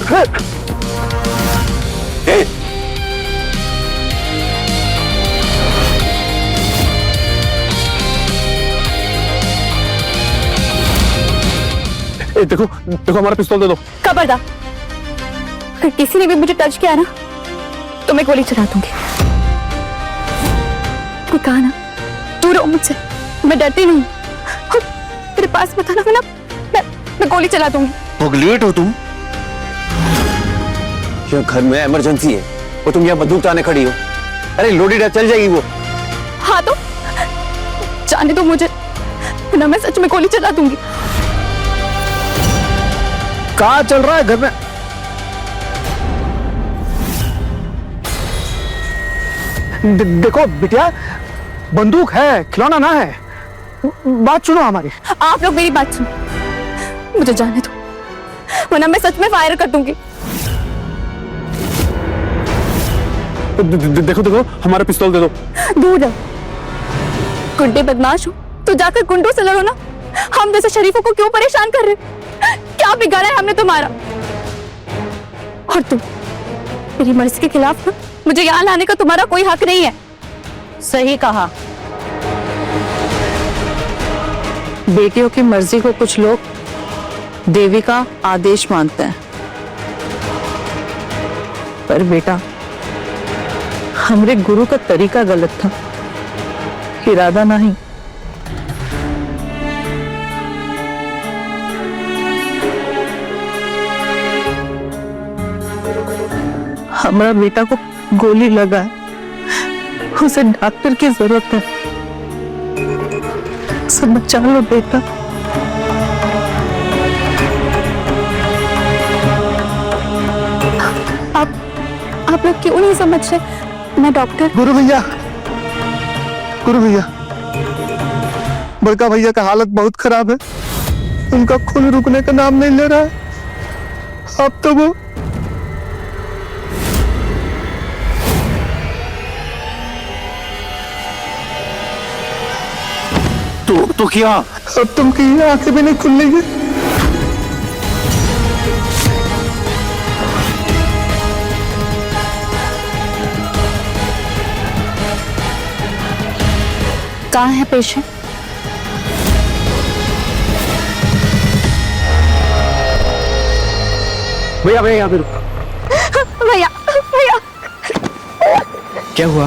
देखो देखो, हमारा पिस्तौल दे दो। खबरदार, अगर किसी ने भी मुझे टच किया ना तो मैं गोली चला दूंगी। मैं कहा ना, दूर रहो मुझसे, मैं डरती नहीं। तेरे पास बताना मैं ना, मैं गोली चला दूंगी। पगलेट हो तुम? यह घर में इमरजेंसी है और तुम यहाँ बंदूक ताने खड़ी हो। अरे लोडेड है, चल जाएगी वो। हाँ तो जाने दो मुझे, ना मैं सच में गोली चला दूंगी। कहाँ चल रहा है घर में? देखो बिटिया, बंदूक है, खिलौना ना है। बात सुनो हमारी। आप लोग मेरी बात सुनो, मुझे जाने दो, वरना मैं सच में फायर कर दूंगी। देखो देखो, हमारा पिस्तौल दे दो। दूर रहो, गुंडे बदमाश हो तो जाकर गुंडों से लड़ो ना। हम जैसे शरीफों को क्यों परेशान कर रहे? क्या बिगाड़ा है हमने तुम्हारा? और तुम मेरी मर्जी के खिलाफ ना, मुझे यहाँ लाने का तुम्हारा कोई हक नहीं है। सही कहा। बेटियों की मर्जी को कुछ लोग देवी का आदेश मानते हैं, पर बेटा हमरे गुरु का तरीका गलत था, इरादा नहीं। हमारा बेटा को गोली लगा है, उसे डॉक्टर की जरूरत है, सब बचा लो बेटा। आप लोग क्यों नहीं समझ रहे? मैं डॉक्टर। गुरु भैया, गुरु भैया, बड़का भैया का हालत बहुत खराब है, उनका खून रुकने का नाम नहीं ले रहा है। अब तो वो तो क्या? अब तुम की आंखें भी नहीं खुलेंगी। कहाँ है पेशेंट? भैया भैया यहाँ पे रुको। भैया भैया, क्या हुआ?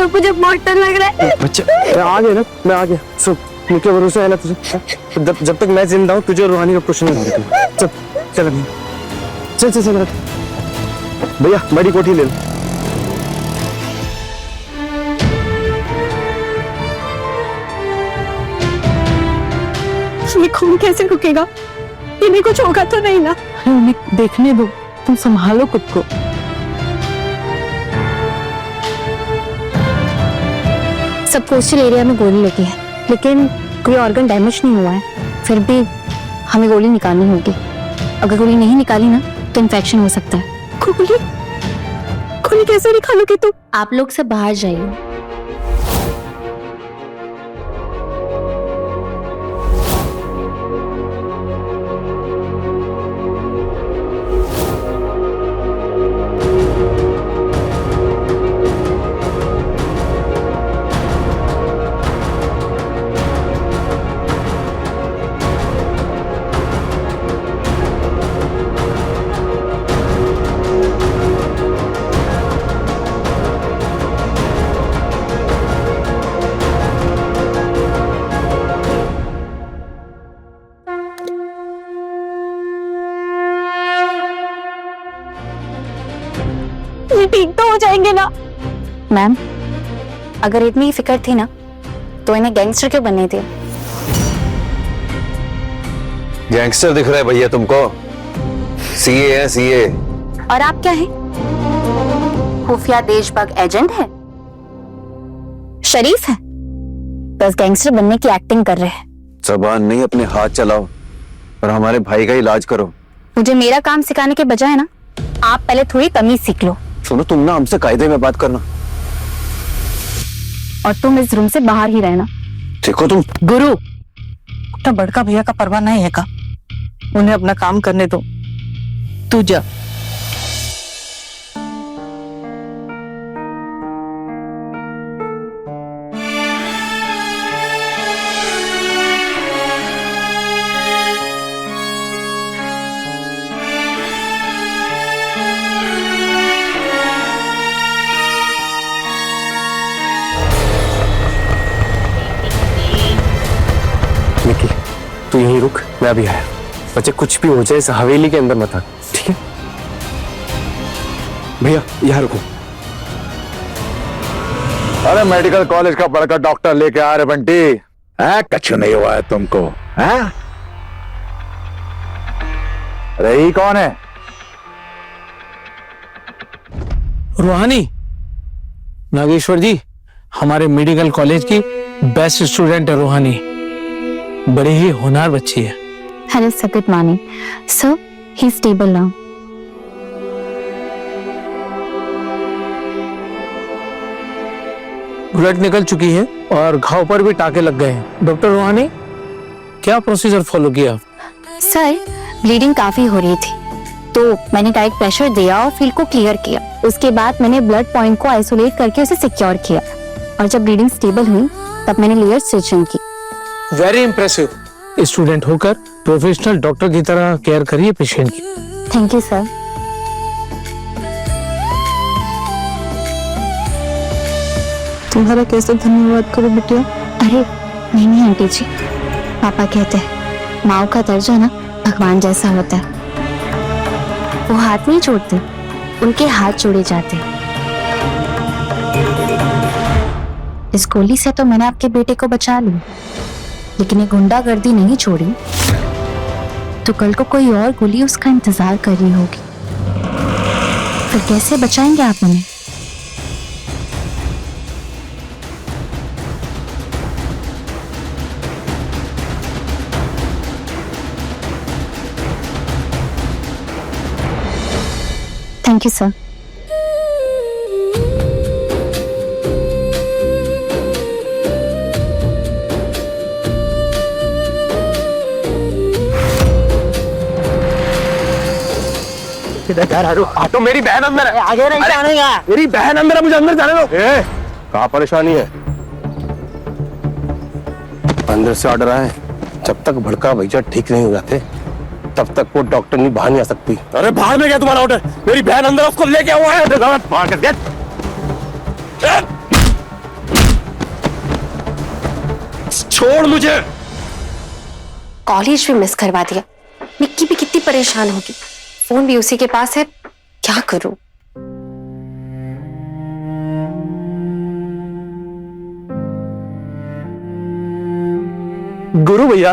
मुझे मॉर्टर लग रहा है। बच्चा, मैं आ गया ना, मैं आ गया। सुन, मुझे भरोसा है ना तुझे? जब तक मैं जिंदा हूँ तुझे रूहानी का कुछ नहीं होगा। चल चल अभी, चल चल चल। भैया बड़ी कोठी ले लो। ये खून कैसे रुकेगा? इन्हें कुछ होगा तो नहीं ना? उन्हें देखने दो, तुम संभालो खुद को। सब पोस्टल एरिया में गोली लगी है, लेकिन कोई ऑर्गन डैमेज नहीं हुआ है। फिर भी हमें गोली निकालनी होगी। अगर गोली नहीं निकाली ना तो इन्फेक्शन हो सकता है। गोली गोली कैसे निकालोगे तुम? आप लोग सब बाहर जाइए। ये ठीक तो हो जाएंगे ना? मैम, अगर इतनी ही फिक्र थी ना तो इन्हें गैंगस्टर क्यों बनने थे? गैंगस्टर दिख रहा है भैया तुमको? सीए है सीए। और आप क्या हैं? खुफिया देशभक्त एजेंट है? शरीफ है? बस गैंगस्टर बनने की एक्टिंग कर रहे हैं। जबान नहीं, अपने हाथ चलाओ और हमारे भाई का इलाज करो। मुझे मेरा काम सिखाने के बजाय ना आप पहले थोड़ी तमीज सीख लो। सुनो, तुम ना हमसे कायदे में बात करना और तुम इस रूम से बाहर ही रहना। देखो तुम। गुरु, तो बड़का भैया का परवाह नहीं है का? उन्हें अपना काम करने दो। तू जा। निकी, तू यहीं रुक, मैं अभी आया। बच्चे कुछ भी हो जाए इस हवेली के अंदर मत आ, ठीक है? भैया यहाँ रुको। अरे मेडिकल कॉलेज का पढ़कर डॉक्टर लेके आ रहे बंटी है, कछु नहीं हुआ है तुमको है? अरे ये कौन है? रूहानी, नागेश्वर जी हमारे मेडिकल कॉलेज की बेस्ट स्टूडेंट है रूहानी, बड़ी ही होनहार बच्ची है। Hello sir, good morning. Sir, he's stable now. Blood निकल चुकी है और घाव पर भी टाके लग गए हैं। डॉक्टर रूहानी, क्या प्रोसीजर फॉलो किया? सर, ब्लीडिंग काफी हो रही थी तो मैंने डायरेक्ट प्रेशर दिया और फील्ड को क्लियर किया। उसके बाद मैंने ब्लड पॉइंट को आइसोलेट करके उसे सिक्योर किया और जब ब्लीडिंग स्टेबल हुई तब मैंने लेयर स्टिचिंग की। Very impressive. स्टूडेंट होकर प्रोफेशनल डॉक्टर की तरह केयर करिए पेशेंट की। Thank you sir. तुम्हारा कैसे धन्यवाद करो बिटिया? अरे नहीं आंटी जी, पापा कहते हैं माँ का दर्जा ना भगवान जैसा होता है, वो हाथ नहीं जोड़ते, उनके हाथ जोड़े जाते हैं। इस गोली से तो मैंने आपके बेटे को बचा लिया, लेकिन ये गुंडागर्दी नहीं छोड़ी तो कल को कोई और गोली उसका इंतजार कर रही होगी, फिर कैसे बचाएंगे आप उन्हें? Thank you sir. ऑटो, मेरी बहन अंदर है। आगे नहीं जाने का। मेरी बहन अंदर है, मुझे अंदर जाने दो। कहाँ परेशानी है? अंदर से ऑर्डर आए, जब तक भड़का भैया ठीक नहीं हो जाते तब तक वो डॉक्टर नहीं बाहर नहीं आ सकती। अरे बाहर में क्या तुम्हारा ऑर्डर? मेरी बहन अंदर, उसको लेके हुआ है। छोड़ मुझे। कॉलेज भी मिस करवा दिया। निक्की भी कितनी परेशान होगी, फोन भी उसी के पास है, क्या करूं? गुरु भैया,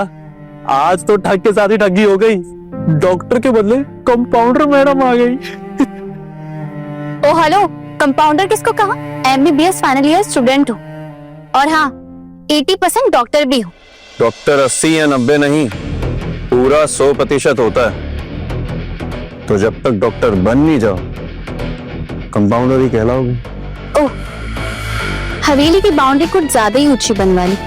आज तो ठग के साथ ही ठगी हो गई। डॉक्टर के बदले कंपाउंडर मैडम आ गई। ओ हेलो, कंपाउंडर किसको कहा? MBBS फाइनल ईयर स्टूडेंट हूँ और हाँ 80% डॉक्टर भी हूँ। डॉक्टर 80 या 90 नहीं, पूरा 100% होता है। तो जब तक डॉक्टर बन नहीं जाओ कंपाउंडर ही कहलाओगे। ओह, हवेली की बाउंड्री कुछ ज्यादा ही ऊंची बनवा ली,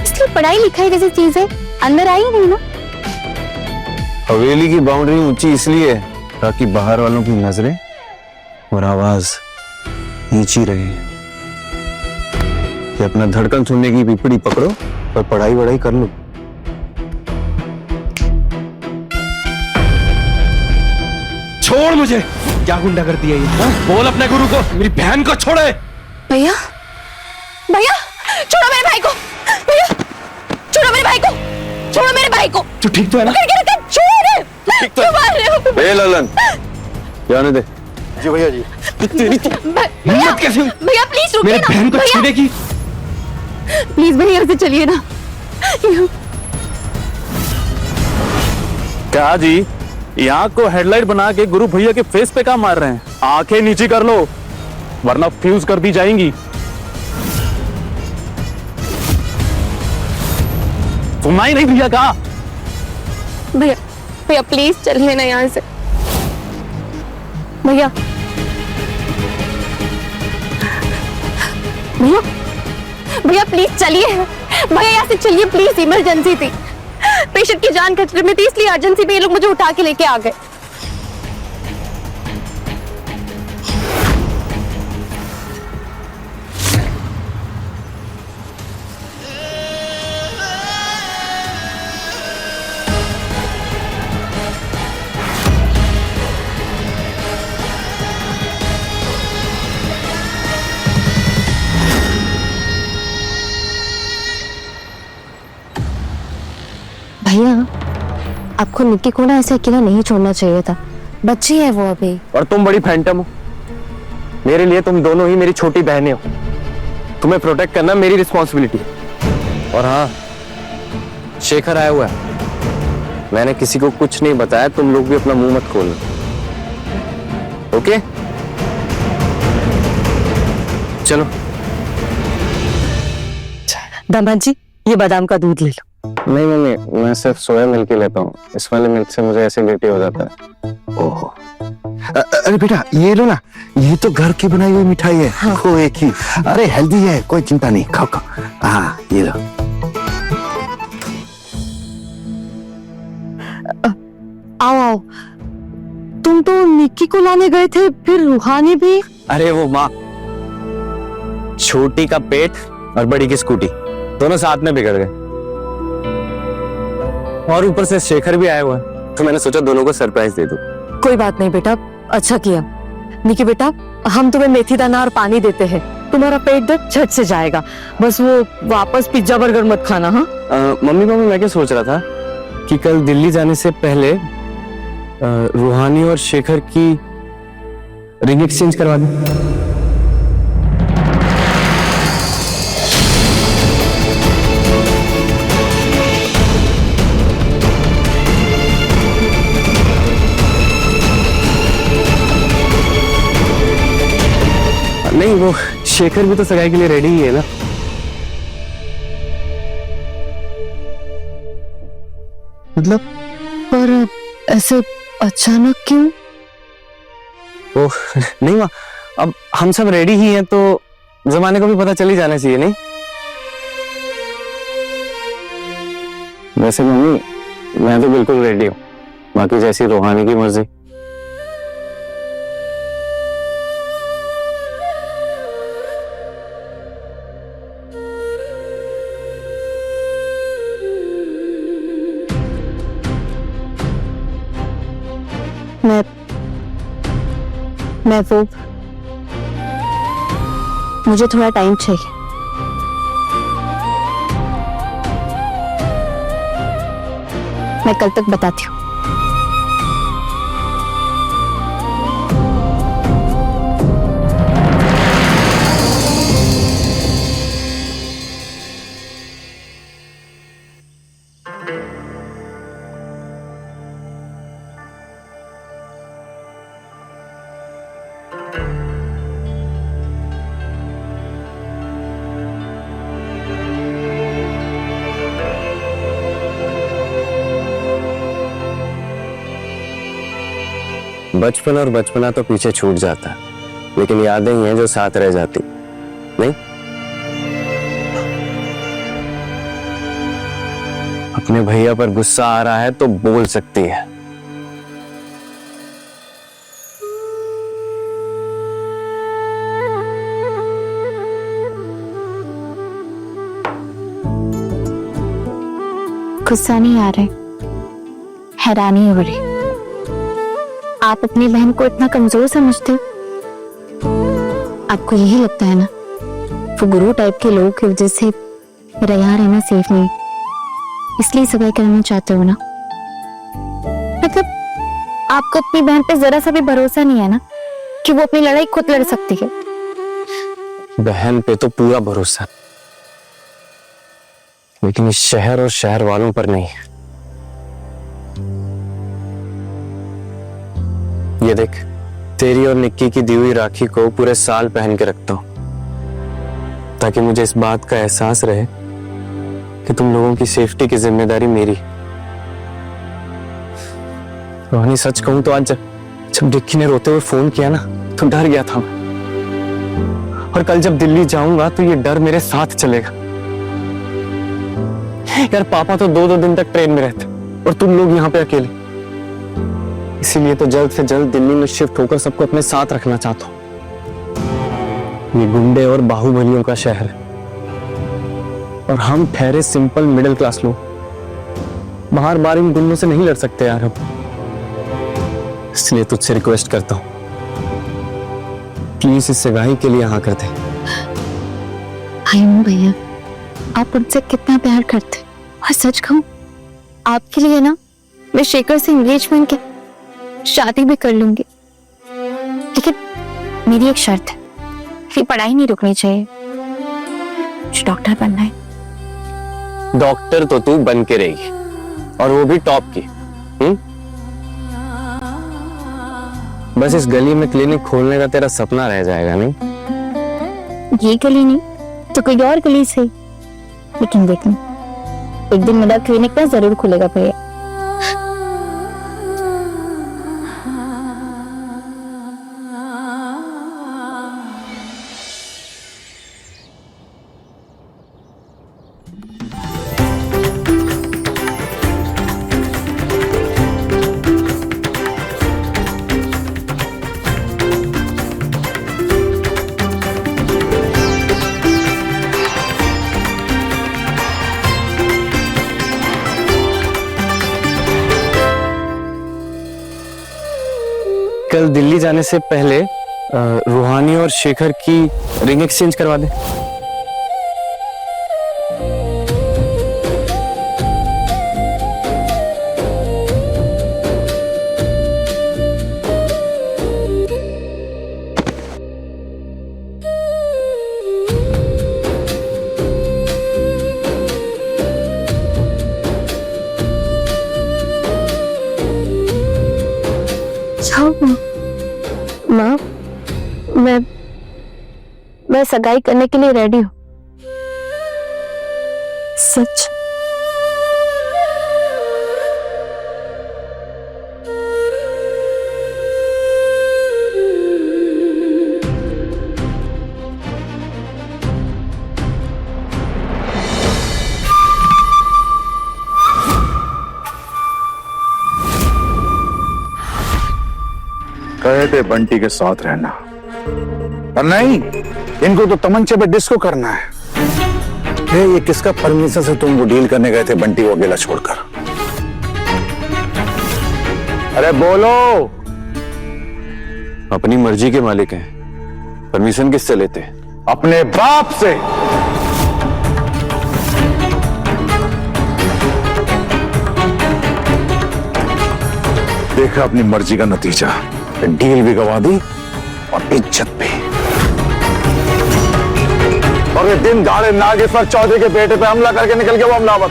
इसलिए पढ़ाई लिखाई जैसी चीजें अंदर आई नहीं ना। हवेली की बाउंड्री ऊंची इसलिए है ताकि बाहर वालों की नजरें और आवाज नीची रहे। कि अपना धड़कन सुनने की पिपड़ी पकड़ो और पढ़ाई वढ़ाई कर लो। छोड़ मुझे। क्या गुंडा कर दिया ये? बोल अपने गुरु को मेरी बहन को छोड़े। भैया, भैया छोड़ो मेरे भाई को, भैया छोड़ो मेरे भाई को, छोड़ो मेरे भाई को। तू ठीक तो है ना? छोड़, क्यों मार रहे हो? ए ललन, जाने दे। जी भैया जी। तेरी हिम्मत कैसे हुई भैया प्लीज रुकिए मेरी ना। बहन को भैया छूने की? प्लीज भैया यहाँ से चलिए ना। क्या जी, यहाँ को हेडलाइट बना के गुरु भैया के फेस पे क्या मार रहे हैं? आंखें नीची कर लो वरना फ्यूज कर दी जाएंगी। सुनना ही नहीं भैया का? भैया, भैया प्लीज चलिए ना यहाँ से। भैया, भैया, भैया प्लीज चलिए। भैया यहाँ से चलिए प्लीज, इमरजेंसी थी, पेशेंट की जान खतरे में थी, इसलिए अर्जेंसी में ये लोग मुझे उठा के लेके आ गए। आपको निक्की को ना ऐसे अकेला नहीं छोड़ना चाहिए था, बच्ची है वो अभी। और तुम बड़ी फैंटम हो। मेरे लिए तुम दोनों ही मेरी छोटी बहनें हो। तुम्हें प्रोटेक्ट करना मेरी रिस्पॉन्सिबिलिटी है। और हाँ, शेखर आया हुआ है। मैंने किसी को कुछ नहीं बताया, तुम लोग भी अपना मुंह मत खोलना, ओके? चलो। दामाद जी, ये बादाम का दूध ले लो। नहीं मम्मी, मैं सिर्फ सोया मिल्क ही लेता हूँ। इस वाले मिल्क से मुझे एसिडिटी हो जाता है। ओह, अरे बेटा ये लो ना, ये तो घर की बनाई हुई मिठाई है। हाँ। खोए की। अरे हेल्दी है, कोई चिंता नहीं, खाओ खाओ। हाँ ये लो। आओ आओ, तुम तो निक्की को लाने गए थे, फिर रूहानी भी। अरे वो माँ, छोटी का पेट और बड़ी की स्कूटी दोनों साथ में बिगड़ गए, और ऊपर से शेखर भी आया हुआ है, तो मैंने सोचा दोनों को सरप्राइज दे दूं। कोई बात नहीं बेटा, अच्छा किया। निक्की बेटा, हम तुम्हें मेथी दाना और पानी देते हैं, तुम्हारा पेट दर्द झट से जाएगा। बस वो वापस पिज्जा बर्गर मत खाना। हाँ मम्मी मैं क्या सोच रहा था कि कल दिल्ली जाने से पहले रूहानी और शेखर की रिंग एक्सचेंज करवा दूं। नहीं, वो शेखर भी तो सगाई के लिए रेडी ही है ना। मतलब? पर ऐसे अचानक क्यों? ओह नहीं माँ, अब हम सब रेडी ही हैं तो जमाने को भी पता चल ही जाना चाहिए, नहीं? वैसे मम्मी, मैं तो बिल्कुल रेडी हूँ, बाकी जैसी रूहानी की मर्जी। मैं वो, मुझे थोड़ा टाइम चाहिए। मैं कल तक बताती हूँ। बचपन और बचपना तो पीछे छूट जाता है, लेकिन यादें ही हैं जो साथ रह जाती, नहीं? अपने भैया पर गुस्सा आ रहा है तो बोल सकती है। गुस्सा नहीं आ रहे, हैरानी हो रही। आप अपनी बहन को इतना कमजोर समझते हो? आपको यही लगता है ना वो गुरु टाइप के लोगों की वजह से मेरा यहाँ रहना सेफ नहीं, इसलिए सगाई करना चाहते हो ना? मतलब आपको अपनी बहन पे जरा सा भी भरोसा नहीं है ना कि वो अपनी लड़ाई खुद लड़ सकती है? बहन पे तो पूरा भरोसा, लेकिन इस शहर और शहर वालों पर नहीं। ये देख, तेरी और निक्की की दी हुई राखी को पूरे साल पहन के रखता हूं, ताकि मुझे इस बात का एहसास रहे कि तुम लोगों की सेफ्टी की जिम्मेदारी मेरी। रोहानी, सच कहूं तो आज जब डिक्की ने रोते हुए फोन किया ना, तो डर गया था मैं। और कल जब दिल्ली जाऊंगा तो ये डर मेरे साथ चलेगा। यार, पापा तो 2-2 दिन तक ट्रेन में रहते और तुम लोग यहाँ पे अकेले। इसीलिए तो जल्द से जल्द दिल्ली में शिफ्ट होकर सबको अपने साथ रखना चाहता हूँ। ये गुंडे और बाहुबलियों का शहर है और हम ठहरे सिंपल मिडिल क्लास लोग, बार बार इन गुंडों से नहीं लड़ सकते यार हम। इसलिए तुझसे रिक्वेस्ट करता हूँ, प्लीज इस सगाई के लिए हाँ कर दे। आई नो भैया, आप उनसे कितना प्यार करते, और सच कहूं आपके लिए ना मैं शेखर से एंगेजमेंट के शादी भी कर लूंगी, लेकिन मेरी एक शर्त है, ये पढ़ाई नहीं रुकनी चाहिए, मुझे डॉक्टर बनना है। डॉक्टर तो तू बन के रहेगी, और वो भी टॉप की। बस इस गली में क्लिनिक खोलने का तेरा सपना रह जाएगा, नहीं? ये गली नहीं तो कोई और गली से, लेकिन देखना एक दिन मेरा क्लिनिक ना जरूर खुलेगा भैया। कल दिल्ली जाने से पहले रूहानी और शेखर की रिंग एक्सचेंज करवा दे। माँ, मैं सगाई करने के लिए रेडी हूँ। सच? कहे थे बंटी के साथ रहना, और नहीं, इनको तो तमंचे पे डिस्को करना है। ये किसका परमिशन से तुम वो डील करने गए थे बंटी को अकेला छोड़कर? अरे बोलो। अपनी मर्जी के मालिक हैं, परमिशन किससे लेते? अपने बाप से। देखा अपनी मर्जी का नतीजा, डील भी गवा दी और इज्जत भी। और ये दिन दाड़े नागेश्वर चौधरी के बेटे पे हमला करके निकल गया वो हमलावर।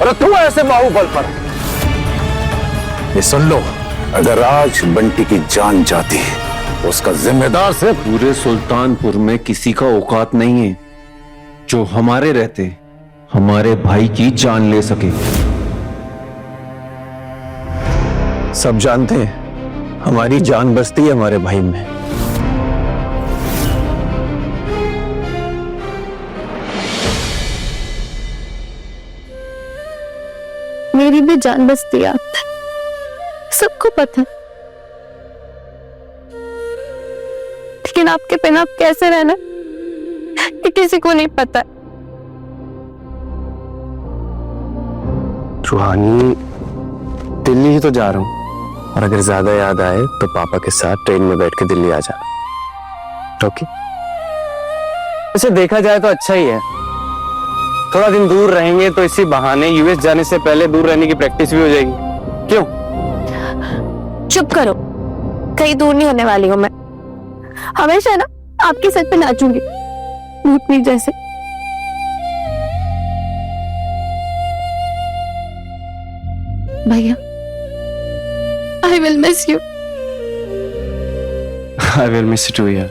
अरे तू ऐसे बाहुबल पर। ये सुन लो, अगर आज बंटी की जान जाती तो उसका जिम्मेदार सिर्फ पूरे सुल्तानपुर में किसी का औकात नहीं है जो हमारे रहते हमारे भाई की जान ले सके। सब जानते हैं हमारी जान बसती है हमारे भाई में। मेरी भी जान बसती है, सबको पता है, लेकिन आपके बिना आप कैसे रहना ये किसी को नहीं पता। रूहानी, दिल्ली ही तो जा रहा हूं, और अगर ज्यादा याद आए तो पापा के साथ ट्रेन में बैठ के दिल्ली आ जाना। ओके? वैसे देखा जाए तो अच्छा ही है, थोड़ा दिन दूर रहेंगे तो इसी बहाने यूएस जाने से पहले दूर रहने की प्रैक्टिस भी हो जाएगी। क्यों? चुप करो, कहीं दूर नहीं होने वाली हूं मैं, हमेशा ना आपके सर पे नाचूंगी भूतनी जैसे। भैया, I will miss you. I will miss you too, यार।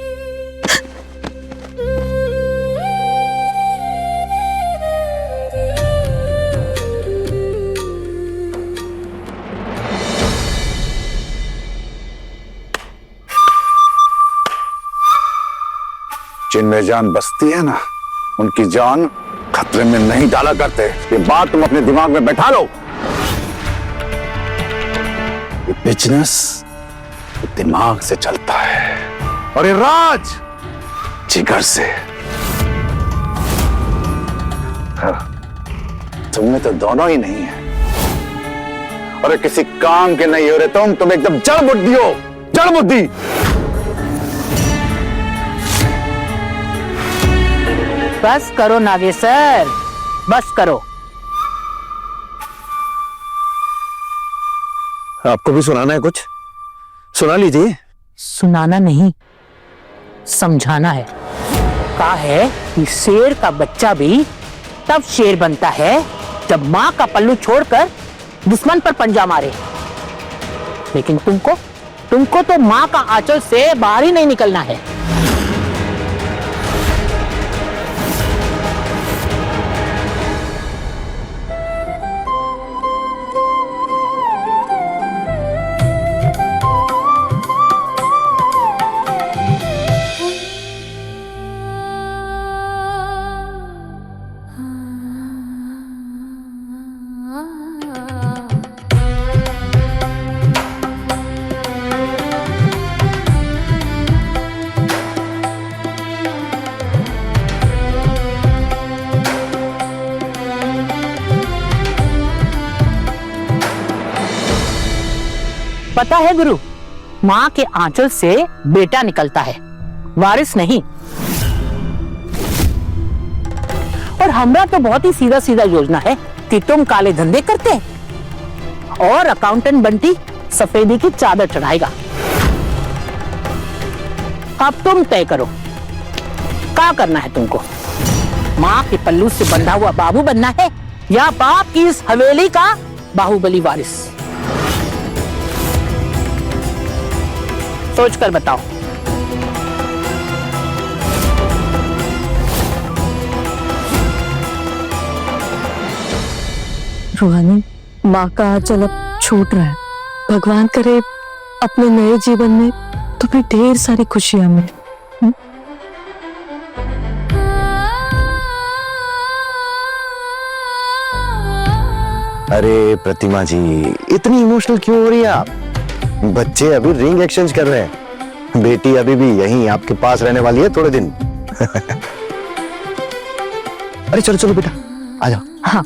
जिनमें जान बसती है ना, उनकी जान खतरे में नहीं डाला करते। ये बात तुम अपने दिमाग में बैठा लो। ये बिजनेस दिमाग से चलता है और ये राज जिगर से। हाँ, तुम में तो दोनों ही नहीं है, और किसी काम के नहीं हो रहे तुम एकदम जड़ बुद्धि हो, जड़ बुद्धि। बस करो नागेश्वर, बस करो। आपको भी सुनाना है कुछ? सुना लीजिए। सुनाना नहीं, समझाना है। कहा है कि शेर का बच्चा भी तब शेर बनता है जब माँ का पल्लू छोड़कर दुश्मन पर पंजा मारे। लेकिन तुमको तो माँ का आंचल से बाहर ही नहीं निकलना है। पता है गुरु, माँ के आंचल से बेटा निकलता है, वारिस नहीं। और हमरा तो बहुत ही सीधा सीधा योजना है कि तुम काले धंधे करते और अकाउंटेंट बंटी सफेदी की चादर चढ़ाएगा। अब तुम तय करो, क्या करना है तुमको? माँ के पल्लू से बंधा हुआ बाबू बनना है या बाप की इस हवेली का बाहुबली वारिस? सोच कर बताओ। रूहानी, माँ का आंचल अब छूट रहा है। भगवान करे अपने नए जीवन में तुम्हें ढेर सारी खुशियां मिले। अरे प्रतिमा जी, इतनी इमोशनल क्यों हो रही है आप? बच्चे अभी रिंग एक्सचेंज कर रहे हैं, बेटी अभी भी यहीं आपके पास रहने वाली है थोड़े दिन। अरे चलो चलो बेटा, आ जाओ। हाँ,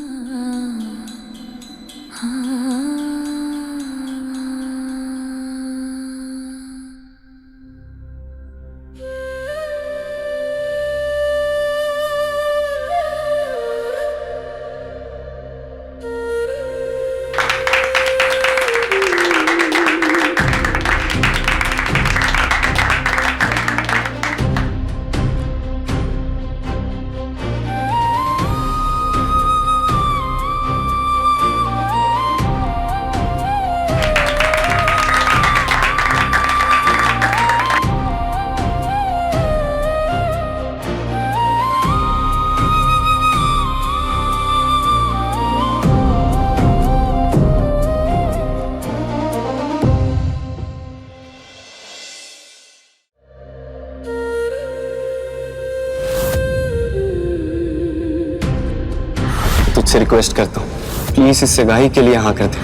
तुझसे रिक्वेस्ट करता हूँ, प्लीज इस सगाई के लिए हाँ कर दे।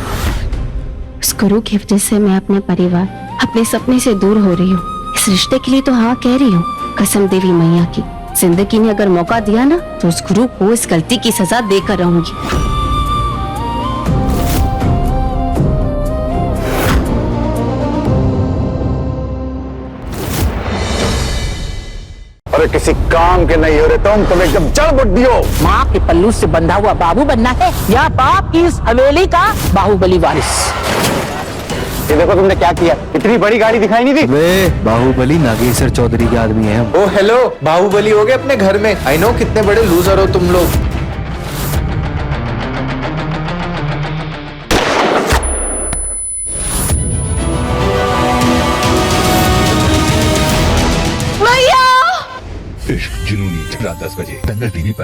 उस गुरु की वजह से मैं अपने परिवार, अपने सपने से दूर हो रही हूँ। इस रिश्ते के लिए तो हाँ कह रही हूँ। कसम देवी मैया की, जिंदगी ने अगर मौका दिया ना तो उस गुरु को इस गलती की सजा देकर रहूंगी। अरे किसी काम के नहीं हो रहे तुम एकदम जड़ बुद्धि हो। माँ के पल्लू से बंधा हुआ बाबू बनना है या बाप की इस हवेली का बाहुबली वारिस? ये देखो तुमने क्या किया, इतनी बड़ी गाड़ी दिखाई नहीं दी। वे बाहुबली नागेश्वर चौधरी के आदमी हैं। ओ हेलो, बाहुबली हो गए अपने घर में। आई नो कितने बड़े लूजर हो तुम लोग। इश्क जुनूनी, रात 10 बजे, दंगल टीवी पर।